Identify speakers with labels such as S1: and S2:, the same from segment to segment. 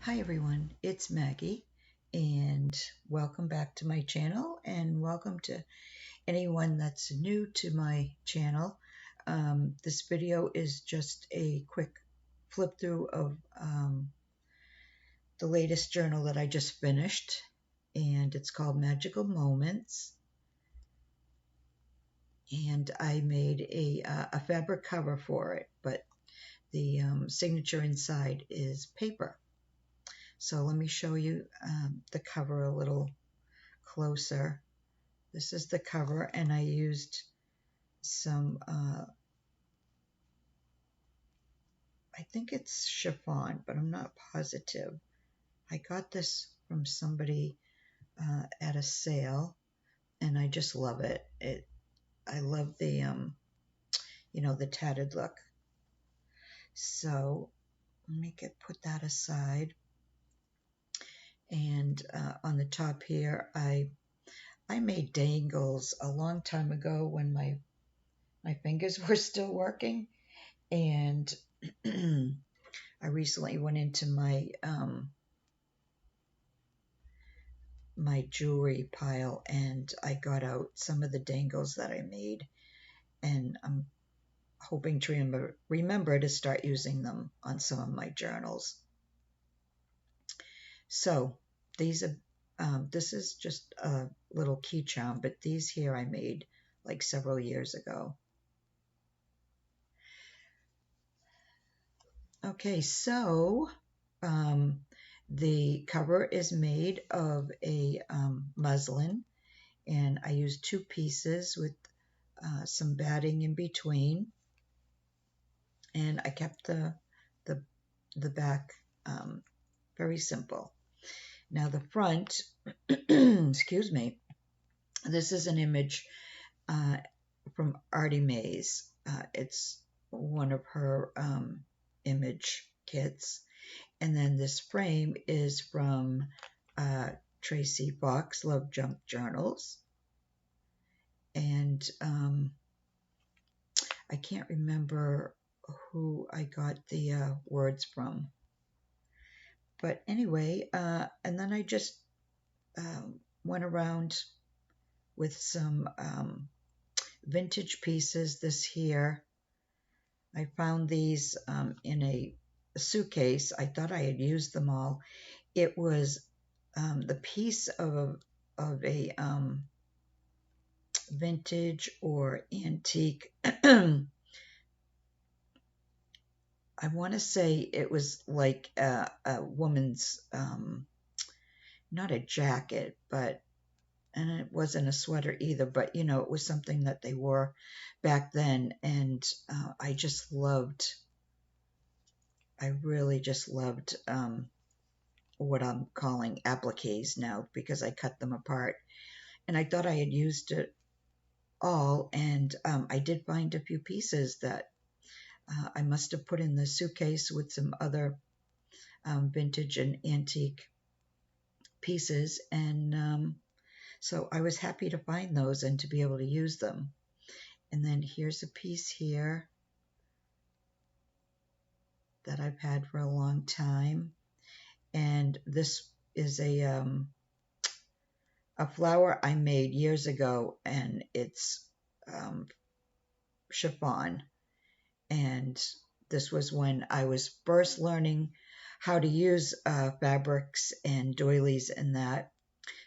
S1: Hi everyone, it's Maggie, and welcome back to my channel, and welcome to anyone that's new to my channel. This video is just a quick flip through of the latest journal that I just finished, and it's called Magical Moments. And I made a fabric cover for it, but the signature inside is paper. So let me show you the cover a little closer. This is the cover, and I used some, I think it's chiffon, but I'm not positive. I got this from somebody at a sale, and I just love it. I love the, the tattered look. So let me put that aside. And on the top here, I made dangles a long time ago when my fingers were still working, and I recently went into my jewelry pile, and I got out some of the dangles that I made, and I'm hoping to remember to start using them on some of my journals. So these are this is just a little key charm, but these here I made like several years ago. Okay, so the cover is made of a muslin, and I used two pieces with some batting in between, and I kept the back very simple. Now the front, excuse me, this is an image from Artie Mae's. It's one of her image kits. And then this frame is from Tracy Fox, Love Junk Journals. And I can't remember who I got the words from. But anyway, and then I just went around with some vintage pieces. This here, I found these in a suitcase. I thought I had used them all. It was the piece of a vintage or antique. I want to say it was like a woman's, not a jacket, and it wasn't a sweater either, but it was something that they wore back then, and I really just loved what I'm calling appliques now, because I cut them apart, and I thought I had used it all, and I did find a few pieces that I must have put in the suitcase with some other vintage and antique pieces, and so I was happy to find those and to be able to use them. And then here's a piece here that I've had for a long time, and this is a flower I made years ago, and it's chiffon. And this was when I was first learning how to use fabrics and doilies and that.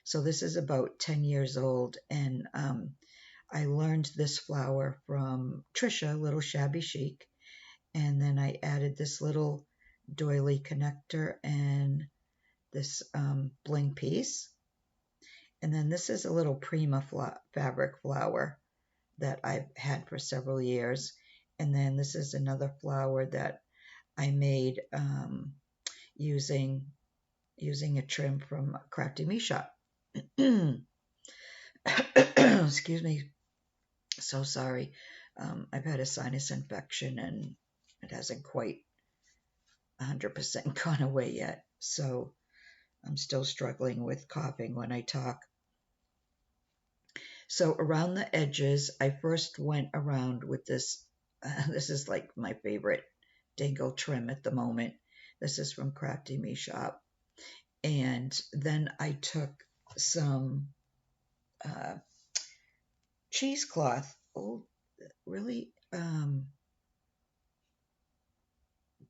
S1: So this is about 10 years old, and I learned this flower from Trisha, Little Shabby Chic, and then I added this little doily connector and this bling piece. And then this is a little Prima fabric flower that I've had for several years. And then this is another flower that I made using a trim from Crafty Me Shop. Excuse me. So sorry. I've had a sinus infection, and it hasn't quite 100% gone away yet. So I'm still struggling with coughing when I talk. So around the edges, I first went around with this. This is like my favorite dangle trim at the moment. This is from Crafty Me Shop. And then I took some cheesecloth, really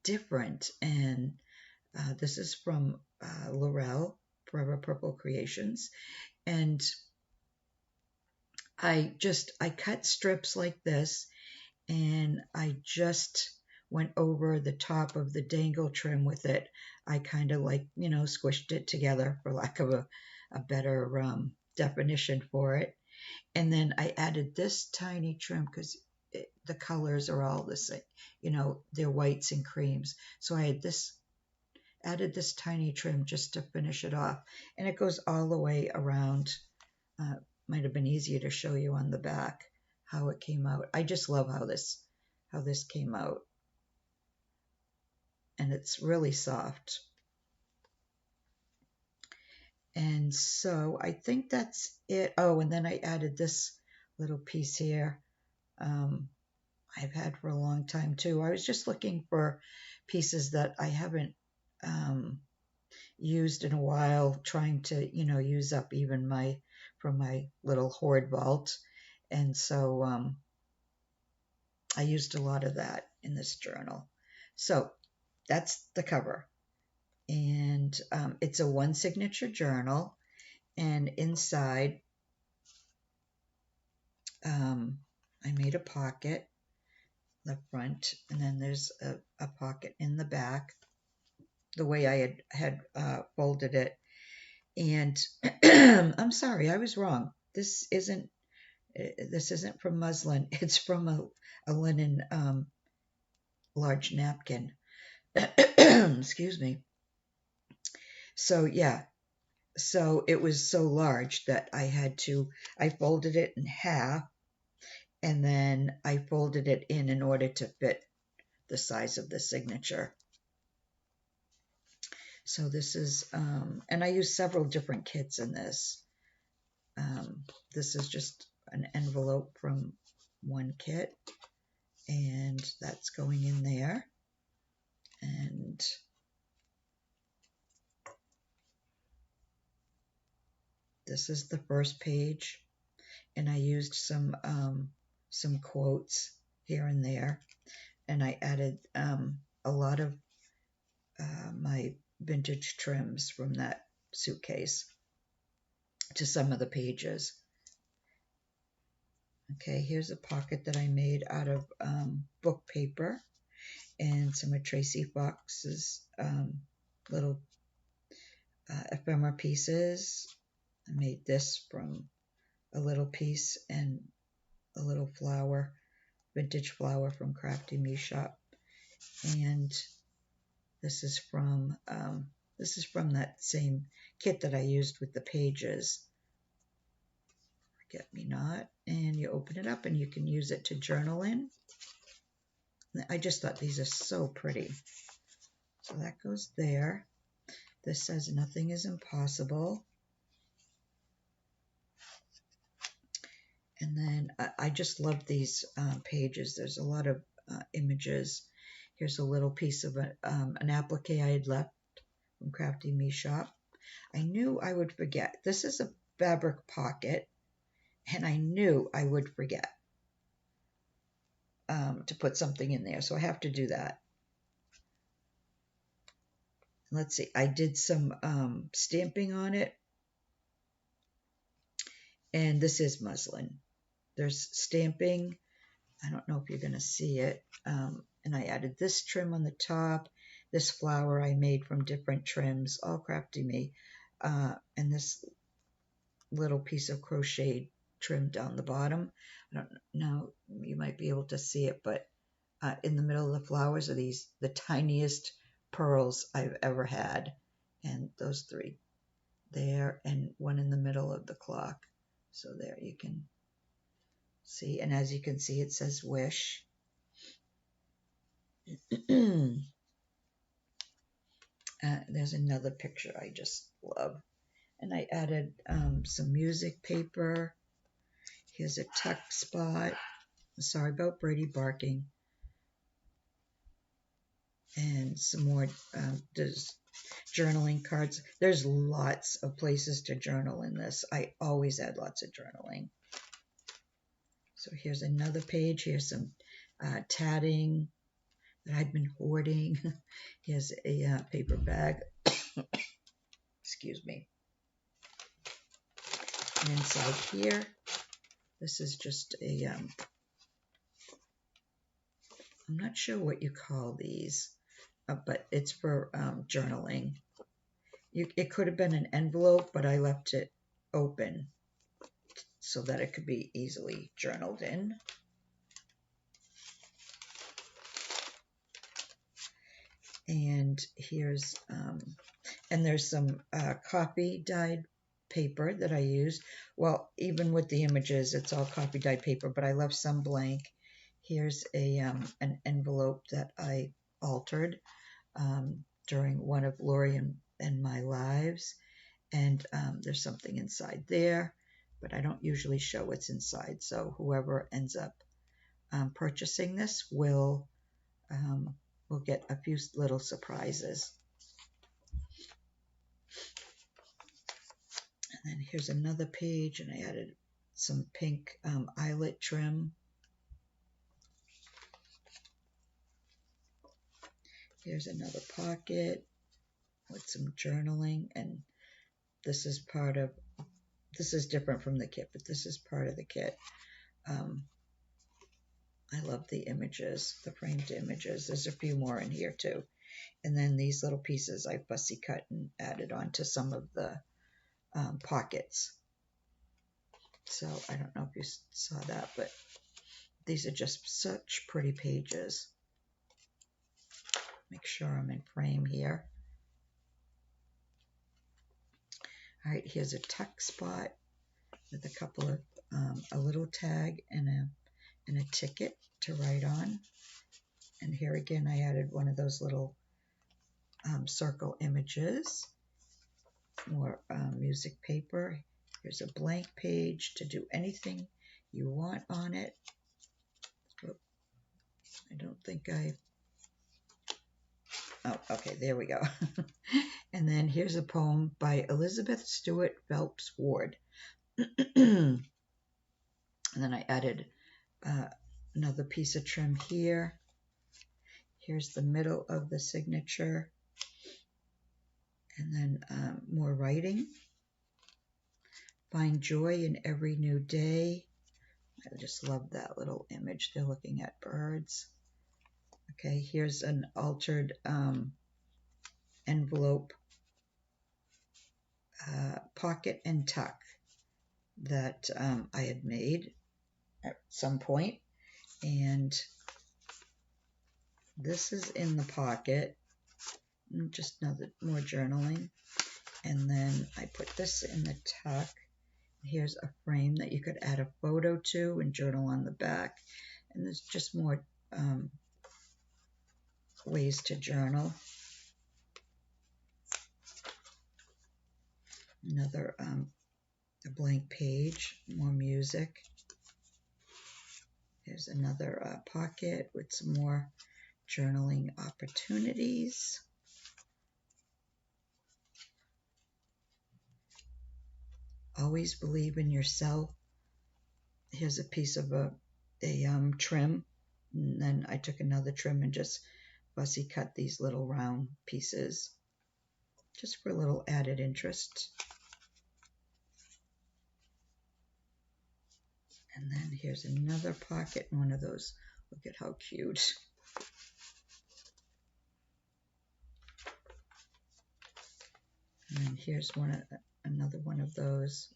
S1: different. And this is from Laurel, Forever Purple Creations. And I cut strips like this, and I just went over the top of the dangle trim with it. I kind of like, squished it together, for lack of a better definition for it. And then I added this tiny trim because the colors are all the same, they're whites and creams. So I had added this tiny trim just to finish it off. And it goes all the way around. Might have been easier to show you on the back how it came out. I just love how this came out. And it's really soft. And so I think that's it. Oh, and then I added this little piece here. I've had for a long time too. I was just looking for pieces that I haven't used in a while, trying to, use up even from my little hoard vault. And so I used a lot of that in this journal. So that's the cover. And it's a one signature journal. And inside, I made a pocket, the front, and then there's a pocket in the back, the way I had folded it. And I'm sorry, I was wrong. This isn't from muslin. It's from a linen large napkin. Excuse me. So yeah, so it was so large that I folded it in half, and then I folded it in order to fit the size of the signature. So this is, and I used several different kits in this. This is just an envelope from one kit, and that's going in there. And this is the first page, and I used some quotes here and there, and I added a lot of my vintage trims from that suitcase to some of the pages. Okay, here's a pocket that I made out of book paper and some of Tracy Fox's little ephemera pieces. I made this from a little piece and a little flower, vintage flower from Crafty Me Shop. And this is from that same kit that I used with the pages. Forget Me Not. And you open it up and you can use it to journal in. I just thought these are so pretty. So that goes there. This says Nothing is Impossible. And then I just love these pages. There's a lot of images. Here's a little piece of an applique I had left from Crafty Me Shop. I knew I would forget. This is a fabric pocket, and I knew I would forget to put something in there, so I have to do that. Let's see, I did some stamping on it, and this is muslin. There's stamping. I don't know if you're going to see it. And I added this trim on the top, this flower I made from different trims, all Crafty Me, and this little piece of crocheted trim down the bottom. I don't know, you might be able to see it, but in the middle of the flowers are the tiniest pearls I've ever had. And those three there, and one in the middle of the clock. So there you can see, and as you can see, it says Wish. There's another picture I just love. And I added some music paper. Here's a tuck spot. Sorry about Brady barking. And some more journaling cards. There's lots of places to journal in this. I always add lots of journaling. So here's another page. Here's some tatting that I've been hoarding. Here's a paper bag. Excuse me. And inside here, this is just a, I'm not sure what you call these, but it's for journaling. It could have been an envelope, but I left it open so that it could be easily journaled in. And here's, and there's some coffee dyed paper that I used. Well, even with the images, it's all coffee dyed paper, but I left some blank. Here's a an envelope that I altered during one of Lori and my lives. And there's something inside there, but I don't usually show what's inside. So whoever ends up purchasing this will get a few little surprises. And then here's another page, and I added some pink eyelet trim. Here's another pocket with some journaling, and this is part of, this is different from the kit, but this is part of the kit. I love the images, the framed images. There's a few more in here too. And then these little pieces I fussy cut and added onto some of the pockets. So I don't know if you saw that, but these are just such pretty pages. Make sure I'm in frame here. All right, here's a tuck spot with a couple of, a little tag and a ticket to write on. And here again, I added one of those little circle images. More music paper. Here's a blank page to do anything you want on it. Oh, I don't think oh, okay, there we go. And then here's a poem by Elizabeth Stewart Phelps Ward. And then I added another piece of trim here. Here's the middle of the signature. And then more writing. Find joy in every new day. I just love that little image. They're looking at birds. Okay, here's an altered envelope pocket and tuck that I had made at some point. And this is in the pocket. Just another more journaling. And then I put this in the tuck. Here's a frame that you could add a photo to and journal on the back. And there's just more ways to journal. Another a blank page, more music. Here's another pocket with some more journaling opportunities. Always believe in yourself. Here's a piece of a trim. And then I took another trim and just fussy cut these little round pieces just for a little added interest. And then here's another pocket in one of those. Look at how cute. And then here's another one of those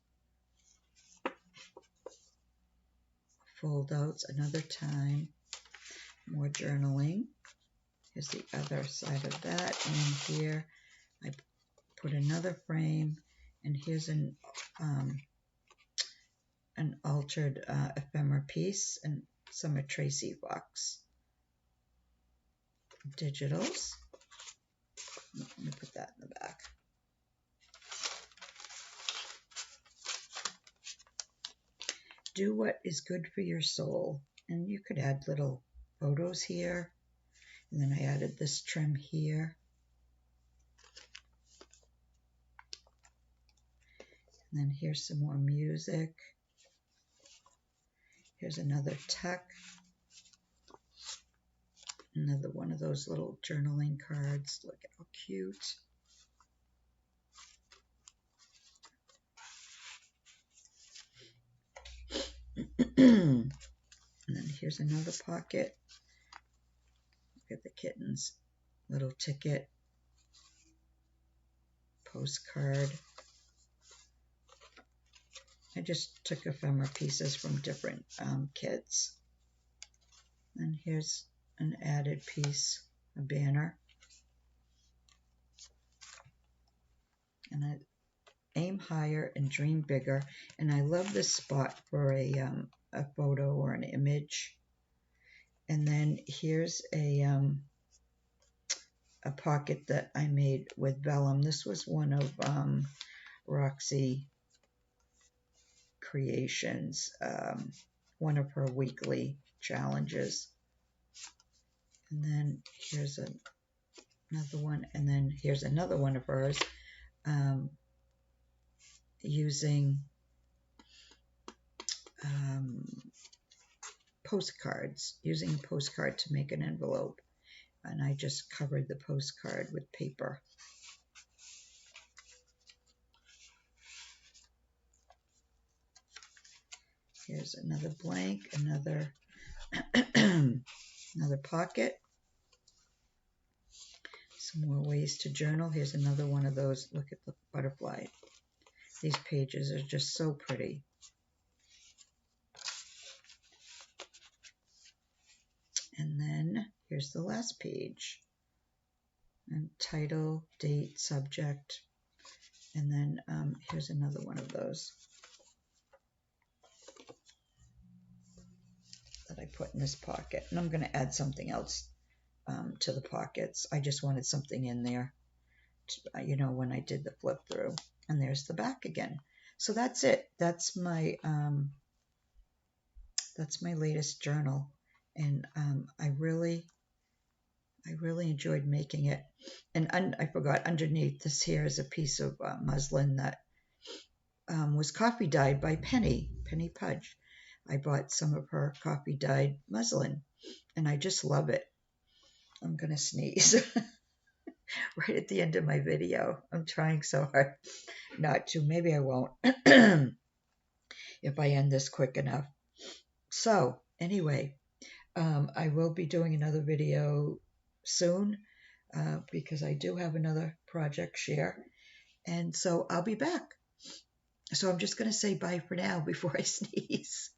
S1: fold outs, another time, more journaling. Here's the other side of that. And here I put another frame, and here's an altered ephemera piece and some of Tracy Fox digitals. Let me put that in the back. Do what is good for your soul. And you could add little photos here. And then I added this trim here. And then here's some more music. Here's another tuck. Another one of those little journaling cards. Look at how cute. And then here's another pocket. Look at the kittens. Little ticket. Postcard. I just took ephemera pieces from different kits. And here's an added piece, a banner. And I aim higher and dream bigger. And I love this spot for a photo or an image. And then here's a pocket that I made with vellum. This was one of Roxy Creations, one of her weekly challenges. And then here's another one, and then here's another one of hers, using postcards, using a postcard to make an envelope. And I just covered the postcard with paper. Here's another blank, another another pocket. Some more ways to journal. Here's another one of those. Look at the butterfly. These pages are just so pretty. And then here's the last page. And title, date, subject. And then here's another one of those that I put in this pocket. And I'm going to add something else to the pockets. I just wanted something in there, you know, when I did the flip through. And there's the back again. So that's it. That's my latest journal, and I really enjoyed making it. And I forgot, underneath this here is a piece of muslin that was coffee dyed by Penny Pudge. I bought some of her coffee dyed muslin, and I just love it. I'm gonna sneeze right at the end of my video. I'm trying so hard not to. Maybe I won't if I end this quick enough. So anyway, I will be doing another video soon because I do have another project share, and so I'll be back. So I'm just going to say bye for now before I sneeze.